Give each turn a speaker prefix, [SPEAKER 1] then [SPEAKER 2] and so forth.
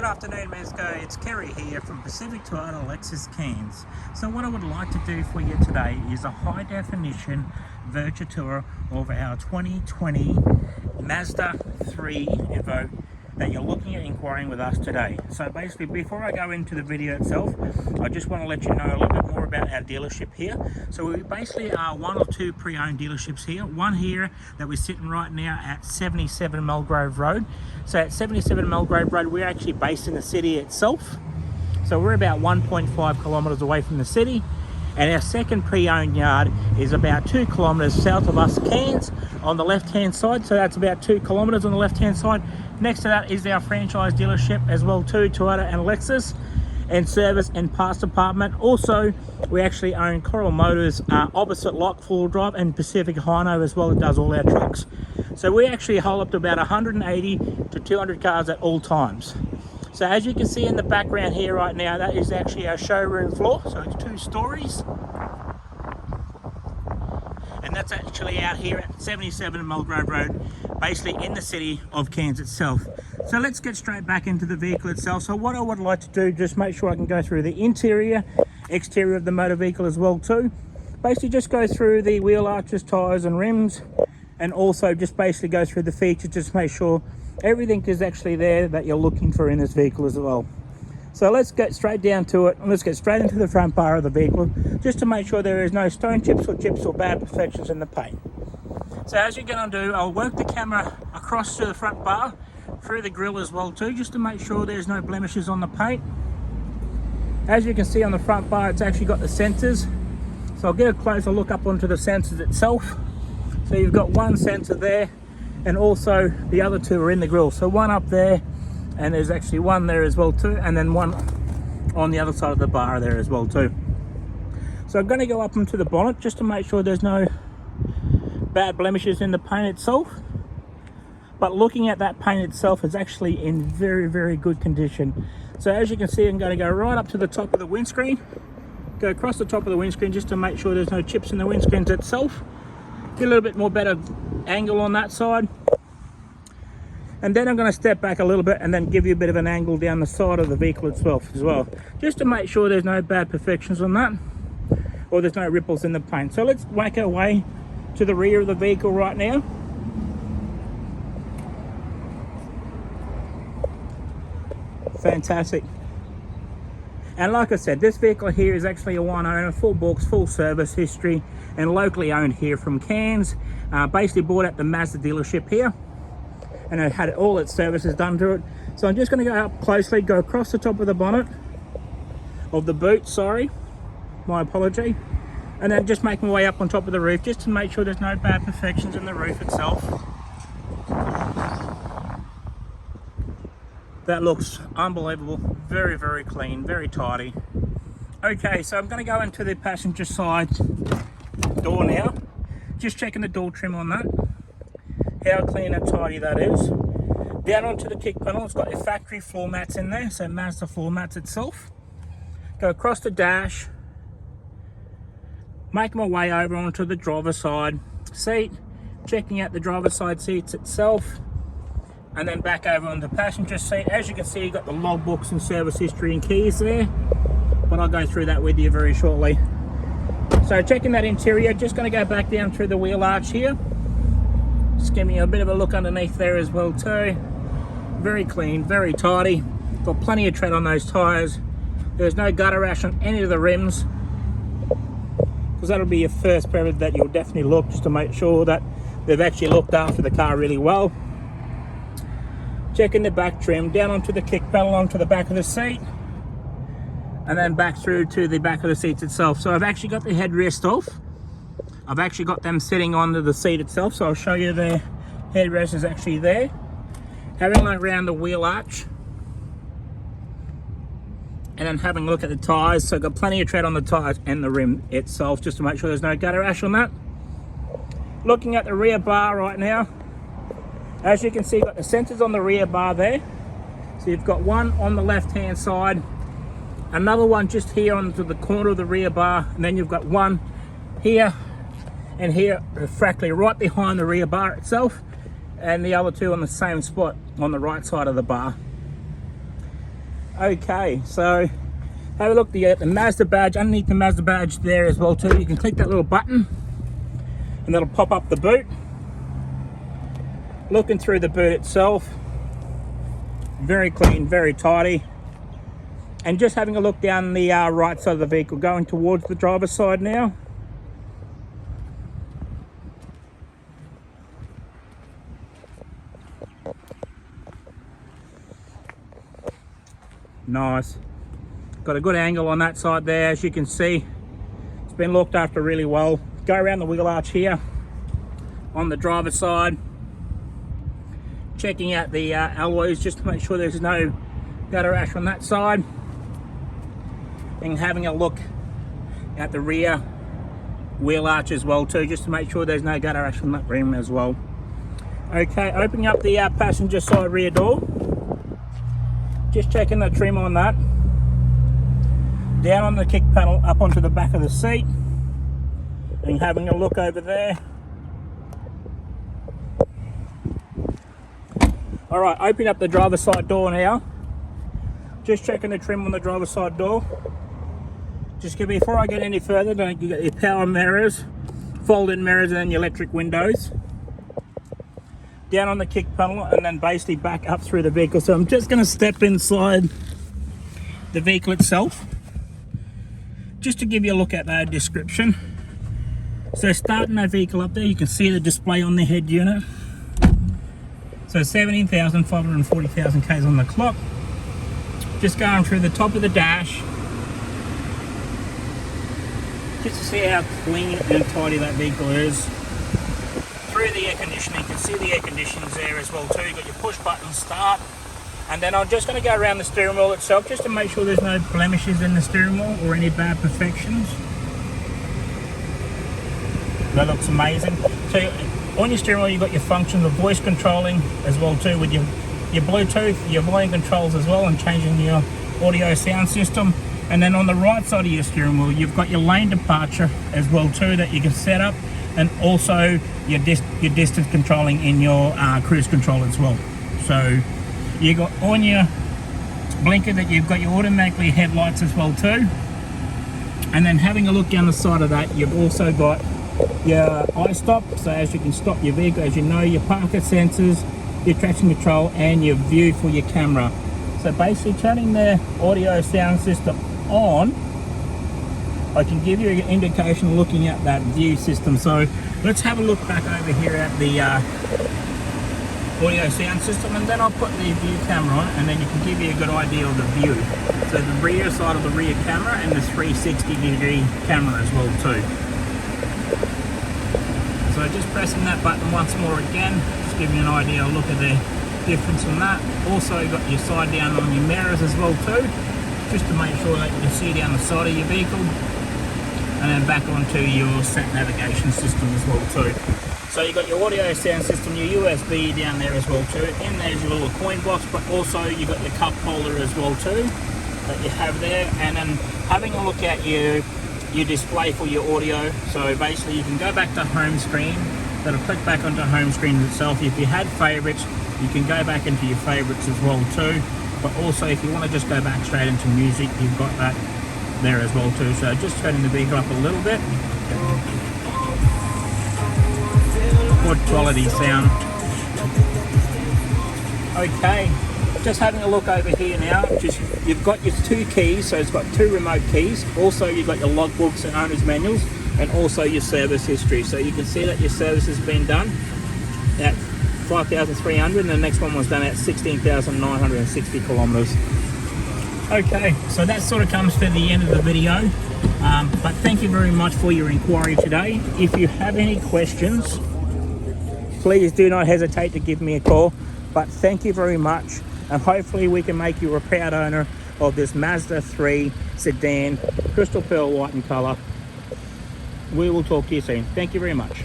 [SPEAKER 1] Good afternoon, Mazda. It's Kerry here from Pacific Toyota Lexus Cairns. So what I would like to do for you today is a high definition virtual tour of our 2020 Mazda 3 Evo that you're looking at inquiring with us today. So basically, before I go into the video itself, I just want to let you know a little bit more about our dealership here. So we basically are one or two pre-owned dealerships here. One here that we're sitting right now at 77 Mulgrove Road. So at 77 Mulgrove Road, we're actually based in the city itself. So we're about 1.5 kilometers away from the city. And our second pre-owned yard is about 2 kilometers south of us, Cairns, on the left-hand side. So that's about 2 kilometers on the left-hand side. Next to that is our franchise dealership as well too, Toyota and Lexus, and service and parts department. Also, we actually own Coral Motors opposite lot, four-wheel drive, and Pacific Hino as well. It does all our trucks. So we actually hold up to about 180 to 200 cars at all times. So as you can see in the background here right now, that is actually our showroom floor. So it's 2 stories. And that's actually out here at 77 Mulgrove Road, basically in the city of Cairns itself. So let's get straight back into the vehicle itself. So what I would like to do, just make sure I can go through the interior, exterior of the motor vehicle as well too. Basically just go through the wheel arches, tyres and rims, and also just basically go through the features, just make sure everything is actually there that you're looking for in this vehicle as well. So let's get straight down to it, and let's get straight into the front bar of the vehicle, just to make sure there is no stone chips or bad perfections in the paint. So as you're going to do, I'll work the camera across to the front bar, through the grille as well too, just to make sure there's no blemishes on the paint. As you can see on the front bar, it's actually got the sensors. So I'll get a closer look up onto the sensors itself. So you've got one sensor there, and also the other 2 are in the grille. So one up there, and there's actually one there as well too, and then one on the other side of the bar there as well too. So I'm going to go up into the bonnet just to make sure there's no bad blemishes in the paint itself. But looking at that paint itself, is actually in very good condition. So as you can see, I'm going to go right up to the top of the windscreen, go across the top of the windscreen just to make sure there's no chips in the windscreens itself. Get a little bit more better angle on that side. And then I'm going to step back a little bit and then give you a bit of an angle down the side of the vehicle itself as well, just to make sure there's no bad perfections on that, or there's no ripples in the paint. So let's whack our way to the rear of the vehicle right now. Fantastic. And like I said, this vehicle here is actually a one owner, full books, full service history, and locally owned here from Cairns. Basically bought at the Mazda dealership here, and it had all its services done to it. So I'm just going to go up closely, go across the top of the bonnet, of the boot, sorry, my apology, and then just make my way up on top of the roof, just to make sure there's no bad perfections in the roof itself. That looks unbelievable, very clean, very tidy. Okay, so I'm going to go into the passenger side door now, just checking the door trim on that, how clean and tidy that is. Down onto the kick panel, it's got your factory floor mats in there, so Mazda floor mats itself. Go across the dash, make my way over onto the driver's side seat, checking out the driver's side seats itself, and then back over on the passenger seat. As you can see, you've got the logbooks and service history and keys there, but I'll go through that with you very shortly. So checking that interior, just going to go back down through the wheel arch here, just giving you a bit of a look underneath there as well too. Very clean, very tidy, got plenty of tread on those tyres. There's no gutter rash on any of the rims, because that'll be your first period that you'll definitely look, just to make sure that they've actually looked after the car really well. Checking the back trim, down onto the kick panel, onto the back of the seat, and then back through to the back of the seats itself. So I've actually got the headrest off. I've actually got them sitting onto the seat itself, so I'll show you the headrest is actually there. Having a look around the wheel arch, and then having a look at the tyres. So I've got plenty of tread on the tyres and the rim itself, just to make sure there's no gutter rash on that. Looking at the rear bar right now, as you can see, you've got the sensors on the rear bar there. So you've got one on the left hand side, another one just here onto the corner of the rear bar, and then you've got one here and here, practically right behind the rear bar itself, and the other 2 on the same spot on the right side of the bar. Okay, so have a look. You get the Mazda badge. Underneath the Mazda badge there as well too, you can click that little button and that'll pop up the boot. Looking through the boot itself, very clean, very tidy. And just having a look down the right side of the vehicle, going towards the driver's side now. Nice. Got a good angle on that side there, as you can see. It's been looked after really well. Go around the wheel arch here on the driver's side. Checking out the alloys just to make sure there's no gutter rash on that side. And having a look at the rear wheel arch as well too, just to make sure there's no gutter rash on that rim as well. Okay, opening up the passenger side rear door. Just checking the trim on that. Down on the kick panel, up onto the back of the seat. And having a look over there. Alright, opening up the driver's side door now. Just checking the trim on the driver's side door. Just before I get any further, you got your power mirrors, fold-in mirrors, and then your electric windows. Down on the kick panel, and then basically back up through the vehicle. So I'm just going to step inside the vehicle itself, just to give you a look at that description. So starting that vehicle up there, you can see the display on the head unit. So 17,540,000 Ks on the clock. Just going through the top of the dash, just to see how clean and tidy that vehicle is. Through the air conditioning, you can see the air conditioners there as well too. You've got your push button start. And then I'm just going to go around the steering wheel itself just to make sure there's no blemishes in the steering wheel or any bad perfections. That looks amazing. So on your steering wheel, you've got your functions of voice controlling as well too, with your Bluetooth, your volume controls as well, and changing your audio sound system. And then on the right side of your steering wheel, you've got your lane departure as well too that you can set up, and also your distance controlling in your cruise control as well. So you got on your blinker that you've got your automatically headlights as well too. And then having a look down the side of that, you've also got your i-stop, so as you can stop your vehicle, as you know, your parking sensors, your traction control, and your view for your camera. So basically turning the audio sound system on, I can give you an indication looking at that view system. So let's have a look back over here at the audio sound system, and then I'll put the view camera on, and then you can give you a good idea of the view. So the rear side of the rear camera and the 360-degree camera as well too. So just pressing that button once more again, just give you an idea, look at the difference on that. Also got your side down on your mirrors as well too, just to make sure that you can see down the side of your vehicle. And then back onto your sat navigation system as well too. So you've got your audio sound system, your USB down there as well too. In there's your little coin box, but also you've got your cup holder as well too that you have there. And then having a look at your display for your audio. So basically you can go back to home screen. That'll click back onto home screen itself. If you had favorites, you can go back into your favorites as well too. But also if you want to just go back straight into music, you've got that there as well too. So just turning the vehicle up a little bit. Good quality sound. Okay, just having a look over here now. You've got your two keys, so it's got two remote keys. Also you've got your logbooks and owner's manuals, and also your service history. So you can see that your service has been done at 5,300, and the next one was done at 16,960 kilometers. Okay, so that sort of comes to the end of the video, but thank you very much for your inquiry today. If you have any questions, please do not hesitate to give me a call. But thank you very much, and hopefully we can make you a proud owner of this Mazda 3 sedan, crystal pearl white in colour. We will talk to you soon. Thank you very much.